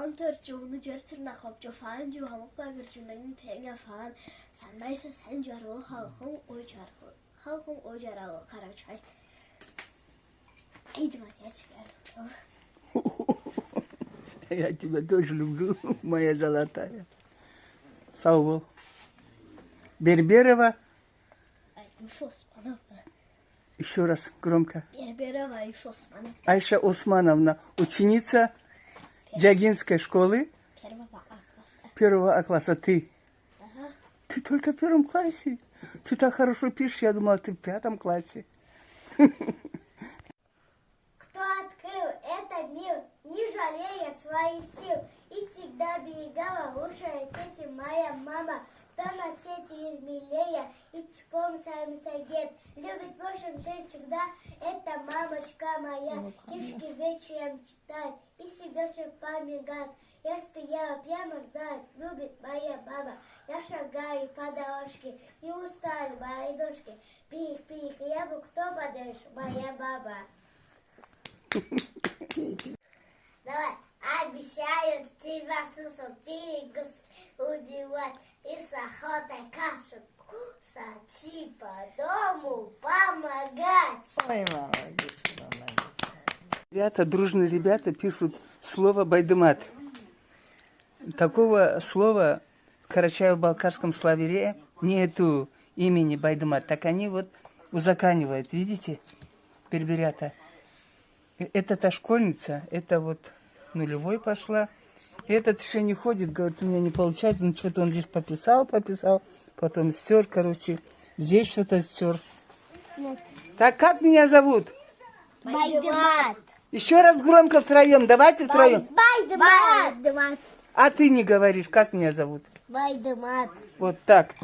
онторчугны жертэрнэ ховжо фан жу хамгаан гэрчнэн тэнгэ фан санайса санжаруу хахан ожараа карачай. Эй, давай, я тебя люблю. Я тебя тоже люблю, моя золотая. Сау. Берберова. Еще раз громко. Берберова Айша Османовна. Айша Османовна, ученица Джагинской школы. Первого класса. Ты? Ага. Ты только в 1 классе? Ты так хорошо пишешь, я думала, ты в 5 классе. Кто открыл этот мир, не жалея своих сил, и всегда берегала лучше отец моя мама, кто на свете есть милее, и теплом сам согрет. Любит больше всех всегда, это мамочка моя, книжки вечером читает, и всегда все помогает. Я стояла прямо вдаль, любит моя баба. Я шагаю по дорожке, не устали мои дочки. Пик-пик, я бы кто подальше, моя баба. Давай, обещаю тебя сусуки удивать и с охотой кашу сачи по дому помогать. Ой, молодец, молодец. Ребята, дружные ребята пишут слово «байдымат». Такого слова в Карачаево-Балкарском словаре нету имени байдымат. Так они вот узаканивают, видите, берберята. Это та школьница, это вот нулевой пошла. Этот еще не ходит, говорит, у меня не получается. Ну, что-то он здесь пописал, потом стер, короче. Здесь что-то стер. Так, как меня зовут? Байдымат. Еще раз громко втроем, давайте втроем. Байдымат. А ты не говоришь, как меня зовут? Байдымат. Вот так.